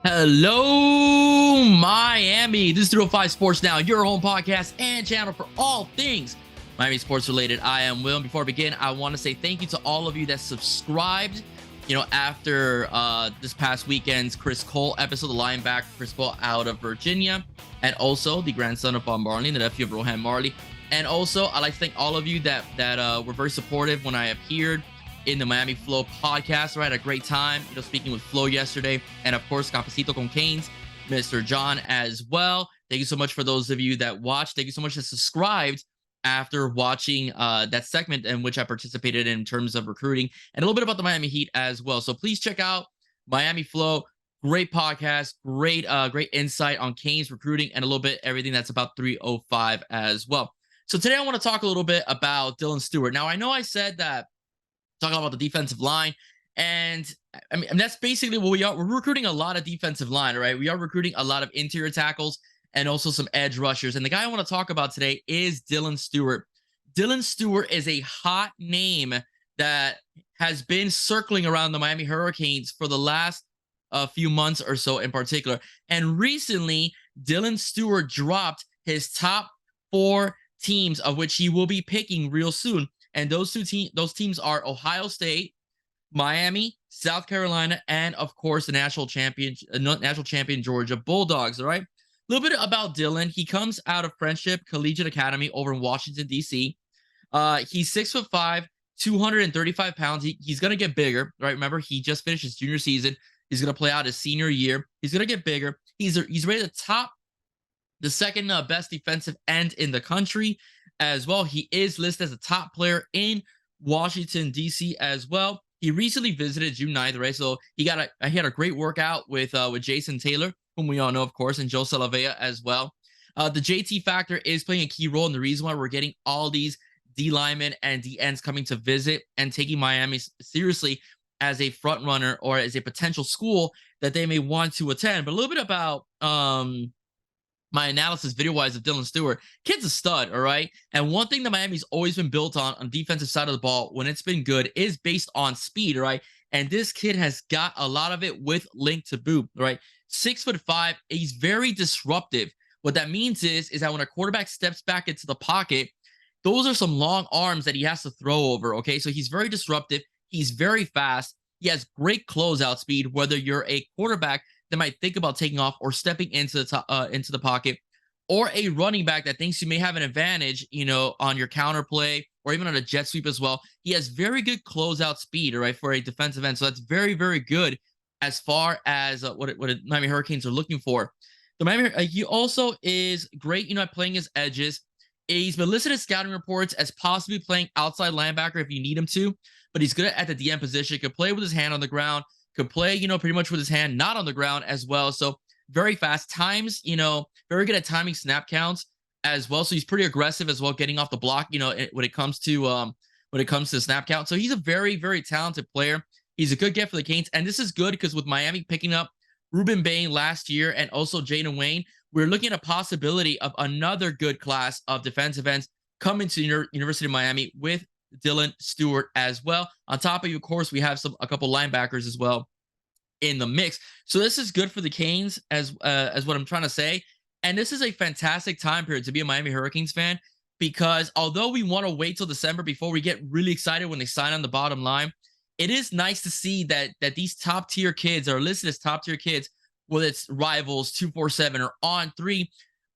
Hello, Miami. This is 305 Sports Now, your home podcast and channel for all things Miami sports related. I am Will. And before I begin, I want to say thank you to all of you that subscribed. After this past weekend's Chris Cole episode, the linebacker Chris Cole out of Virginia, and also the grandson of Bob Marley, the nephew of Rohan Marley. And also, I'd like to thank all of you that were very supportive when I appeared in the Miami Flow podcast. I had a great time, speaking with Flo yesterday, and of course, Cafecito con Canes, Mr. John as well. Thank you so much for those of you that watched. Thank you so much that subscribed after watching that segment in which I participated in terms of recruiting and a little bit about the Miami Heat as well. So please check out Miami Flow. Great podcast, great insight on Canes recruiting and a little bit everything that's about 305 as well. So today I want to talk a little bit about Dylan Stewart. Now, I know I said that talking about the defensive line, and I mean that's basically what we are. We're recruiting a lot of defensive line, right? We are recruiting a lot of interior tackles and also some edge rushers. And the guy I want to talk about today is Dylan Stewart. Dylan Stewart is a hot name that has been circling around the Miami Hurricanes for the last few months or so in particular. And recently, Dylan Stewart dropped his top 4 teams, of which he will be picking real soon. And those teams are Ohio State, Miami, South Carolina, and of course the national champion Georgia Bulldogs. All right. A little bit about Dylan. He comes out of Friendship Collegiate Academy over in Washington, D.C. He's 6'5", 235 pounds. He's going to get bigger, right? Remember, he just finished his junior season. He's going to play out his senior year. He's going to get bigger. He's rated the second best defensive end in the country as well. He is listed as a top player in Washington, D.C. as well. He recently visited June 9th, right? So he had a great workout with Jason Taylor, whom we all know, of course, and Joe Salavea as well. The JT factor is playing a key role in the reason why we're getting all these D linemen and D ends coming to visit and taking Miami seriously as a front runner or as a potential school that they may want to attend. But a little bit about my analysis video-wise of Dylan Stewart. Kid's a stud, all right? And one thing that Miami's always been built on defensive side of the ball when it's been good is based on speed, all right? And this kid has got a lot of it with link to boot, right? 6'5", he's very disruptive. What that means is that when a quarterback steps back into the pocket, those are some long arms that he has to throw over, okay? So he's very disruptive. He's very fast. He has great closeout speed, whether you're a quarterback that might think about taking off or stepping into the pocket, or a running back that thinks you may have an advantage, on your counter play or even on a jet sweep as well. He has very good closeout speed, all right, for a defensive end. So that's very, very good as far as what Miami Hurricanes are looking for. The Miami he also is great, at playing his edges. He's been listed in scouting reports as possibly playing outside linebacker if you need him to, but he's good at the DM position. Could play with his hand on the ground. Could play, pretty much with his hand not on the ground as well. So very fast times, very good at timing snap counts as well. So he's pretty aggressive as well, getting off the block, when it comes to snap count. So he's a very, very talented player. He's a good get for the Canes. And this is good because with Miami picking up Ruben Bain last year and also Jaden Wayne, we're looking at a possibility of another good class of defensive ends coming to University of Miami with Dylan Stewart as well. On top of course, we have a couple linebackers as well in the mix. So this is good for the Canes as what I'm trying to say. And this is a fantastic time period to be a Miami Hurricanes fan, because although we want to wait till December before we get really excited when they sign on the bottom line, it is nice to see that these top tier kids are listed as top tier kids, whether it's Rivals, 247 or On3,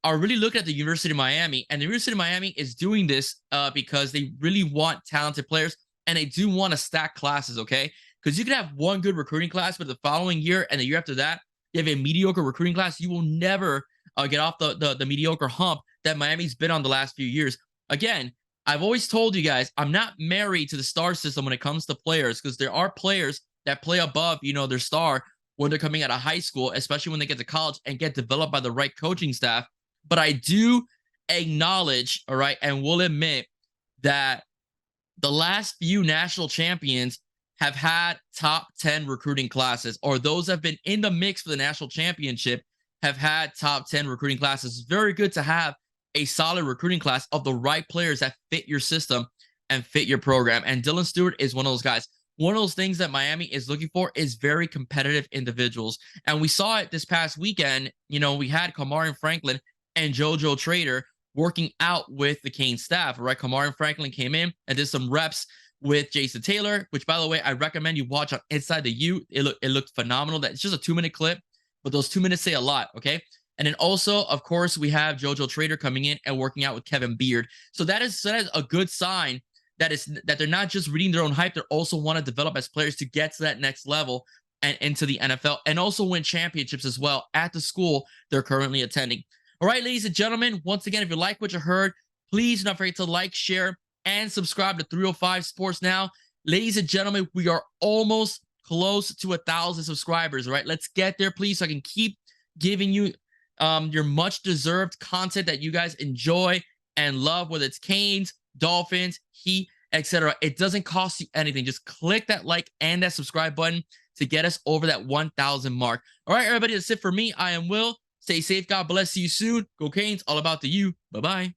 are really looking at the University of Miami. And the University of Miami is doing this because they really want talented players and they do want to stack classes, okay? Because you can have one good recruiting class, but the following year and the year after that, you have a mediocre recruiting class. You will never get off the mediocre hump that Miami's been on the last few years. Again, I've always told you guys, I'm not married to the star system when it comes to players, because there are players that play above, their star when they're coming out of high school, especially when they get to college and get developed by the right coaching staff. But I do acknowledge, all right, and will admit that the last few national champions have had top 10 recruiting classes, or those have been in the mix for the national championship have had top 10 recruiting classes. It's very good to have a solid recruiting class of the right players that fit your system and fit your program. And Dylan Stewart is one of those guys. one of those things that Miami is looking for is very competitive individuals. And we saw it this past weekend. We had Kamari Franklin and JoJo Trader working out with the Canes staff, right? Kamari Franklin came in and did some reps with Jason Taylor, which, by the way, I recommend you watch on Inside the U. It looked phenomenal. That's just a 2-minute clip, but those 2 minutes say a lot, okay? And then also, of course, we have JoJo Trader coming in and working out with Kevin Beard. So that is a good sign that they're not just reading their own hype. They also want to develop as players to get to that next level and into the NFL, and also win championships as well at the school they're currently attending. All right, ladies and gentlemen, once again, if you like what you heard, please do not forget to like, share, and subscribe to 305 Sports Now. Ladies and gentlemen, we are almost close to 1,000 subscribers, right? Let's get there, please, so I can keep giving you your much deserved content that you guys enjoy and love, whether it's Canes, Dolphins, Heat, etc. It doesn't cost you anything. Just click that like and that subscribe button to get us over that 1,000 mark. All right, everybody, that's it for me. I am Will. Stay safe. God bless you soon. Go Canes. All about the U. Bye-bye.